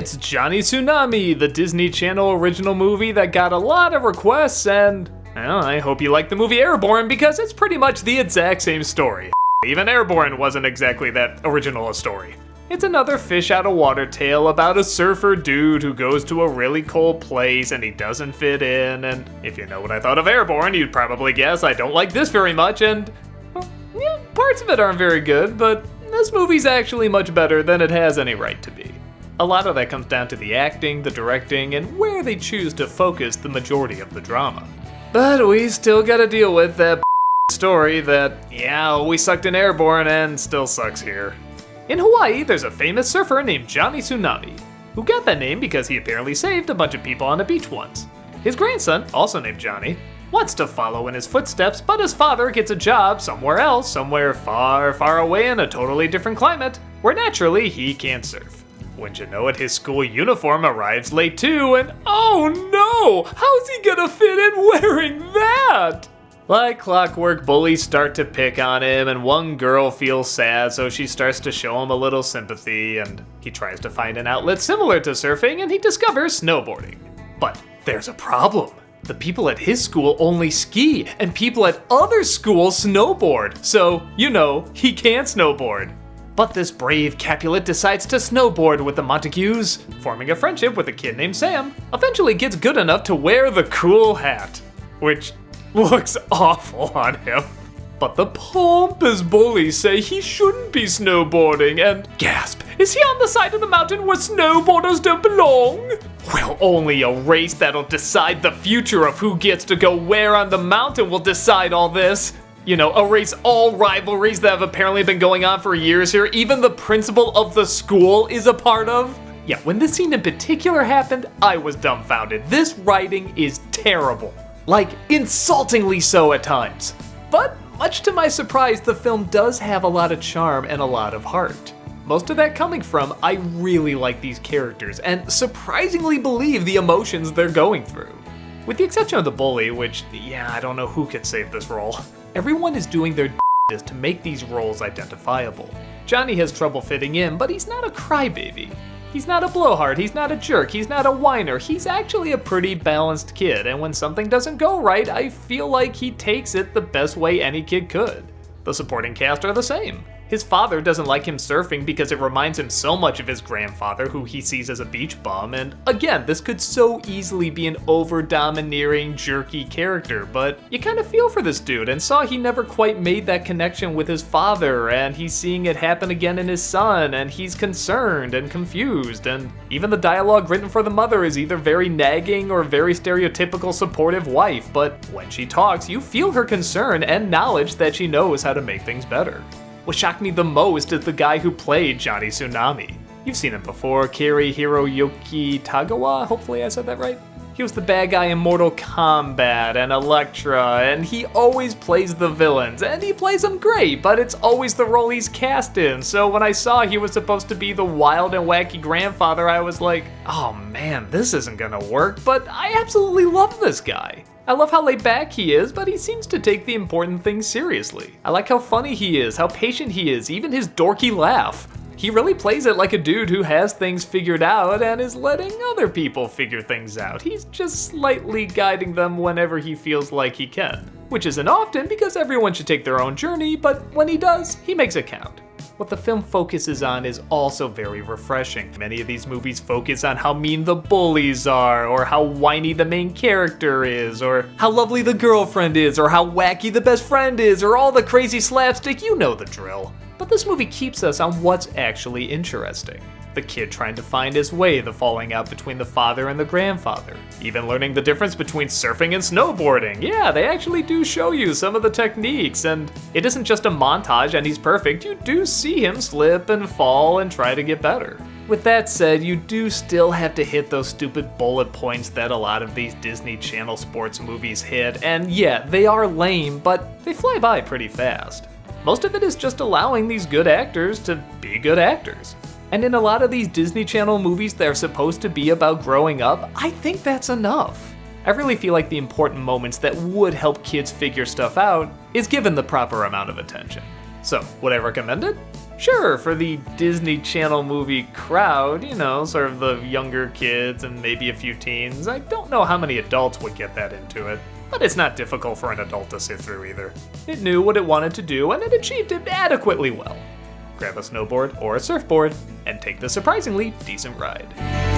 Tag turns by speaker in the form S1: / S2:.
S1: It's Johnny Tsunami, the Disney Channel original movie that got a lot of requests, and well, I hope you like the movie Airborne because it's pretty much the exact same story. Even Airborne wasn't exactly that original a story. It's another fish out of water tale about a surfer dude who goes to a really cold place and he doesn't fit in, and if you know what I thought of Airborne, you'd probably guess I don't like this very much, and well, yeah, parts of it aren't very good, but this movie's actually much better than it has any right to be. A lot of that comes down to the acting, the directing, and where they choose to focus the majority of the drama. But we still gotta deal with that story that, yeah, always sucked in Airborne and still sucks here. In Hawaii, there's a famous surfer named Johnny Tsunami, who got that name because he apparently saved a bunch of people on a beach once. His grandson, also named Johnny, wants to follow in his footsteps, but his father gets a job somewhere else, somewhere far, far away in a totally different climate, where naturally he can't surf. Wouldn't you know it, his school uniform arrives late too, and oh no! How's he gonna fit in wearing that? Like clockwork, bullies start to pick on him, and one girl feels sad, so she starts to show him a little sympathy, and he tries to find an outlet similar to surfing, and he discovers snowboarding. But there's a problem. The people at his school only ski, and people at other schools snowboard, so, you know, he can't snowboard. But this brave Capulet decides to snowboard with the Montagues, forming a friendship with a kid named Sam, eventually gets good enough to wear the cool hat, which looks awful on him. But the pompous bullies say he shouldn't be snowboarding, and gasp, is he on the side of the mountain where snowboarders don't belong? Well, only a race that'll decide the future of who gets to go where on the mountain will decide all this. You know, erase all rivalries that have apparently been going on for years here, even the principal of the school is a part of. Yeah, when this scene in particular happened, I was dumbfounded. This writing is terrible. Like, insultingly so at times. But, much to my surprise, the film does have a lot of charm and a lot of heart. Most of that coming from, I really like these characters, and surprisingly believe the emotions they're going through. With the exception of the bully, which, yeah, I don't know who could save this role. Everyone is doing their to make these roles identifiable. Johnny has trouble fitting in, but he's not a crybaby. He's not a blowhard, he's not a jerk, he's not a whiner, he's actually a pretty balanced kid, and when something doesn't go right, I feel like he takes it the best way any kid could. The supporting cast are the same. His father doesn't like him surfing because it reminds him so much of his grandfather, who he sees as a beach bum, and again, this could so easily be an over-domineering, jerky character, but you kind of feel for this dude and saw he never quite made that connection with his father, and he's seeing it happen again in his son, and he's concerned and confused, and even the dialogue written for the mother is either very nagging or very stereotypical supportive wife, but when she talks, you feel her concern and knowledge that she knows how to make things better. What shocked me the most is the guy who played Johnny Tsunami. You've seen him before, Kari Hiroyuki Tagawa, hopefully I said that right. He was the bad guy in Mortal Kombat and Elektra, and he always plays the villains, and he plays them great, but it's always the role he's cast in, so when I saw he was supposed to be the wild and wacky grandfather, I was like, oh man, this isn't gonna work, but I absolutely love this guy. I love how laid back he is, but he seems to take the important things seriously. I like how funny he is, how patient he is, even his dorky laugh. He really plays it like a dude who has things figured out and is letting other people figure things out. He's just slightly guiding them whenever he feels like he can. Which isn't often because everyone should take their own journey, but when he does, he makes it count. What the film focuses on is also very refreshing. Many of these movies focus on how mean the bullies are, or how whiny the main character is, or how lovely the girlfriend is, or how wacky the best friend is, or all the crazy slapstick, you know the drill. But this movie keeps us on what's actually interesting. The kid trying to find his way, the falling out between the father and the grandfather, even learning the difference between surfing and snowboarding. Yeah, they actually do show you some of the techniques, and it isn't just a montage and he's perfect, you do see him slip and fall and try to get better. With that said, you do still have to hit those stupid bullet points that a lot of these Disney Channel sports movies hit, and yeah, they are lame, but they fly by pretty fast. Most of it is just allowing these good actors to be good actors. And in a lot of these Disney Channel movies that are supposed to be about growing up, I think that's enough. I really feel like the important moments that would help kids figure stuff out is given the proper amount of attention. So, would I recommend it? Sure, for the Disney Channel movie crowd, you know, sort of the younger kids and maybe a few teens. I don't know how many adults would get that into it, but it's not difficult for an adult to sit through either. It knew what it wanted to do, and it achieved it adequately well. Grab a snowboard or a surfboard, and take the surprisingly decent ride.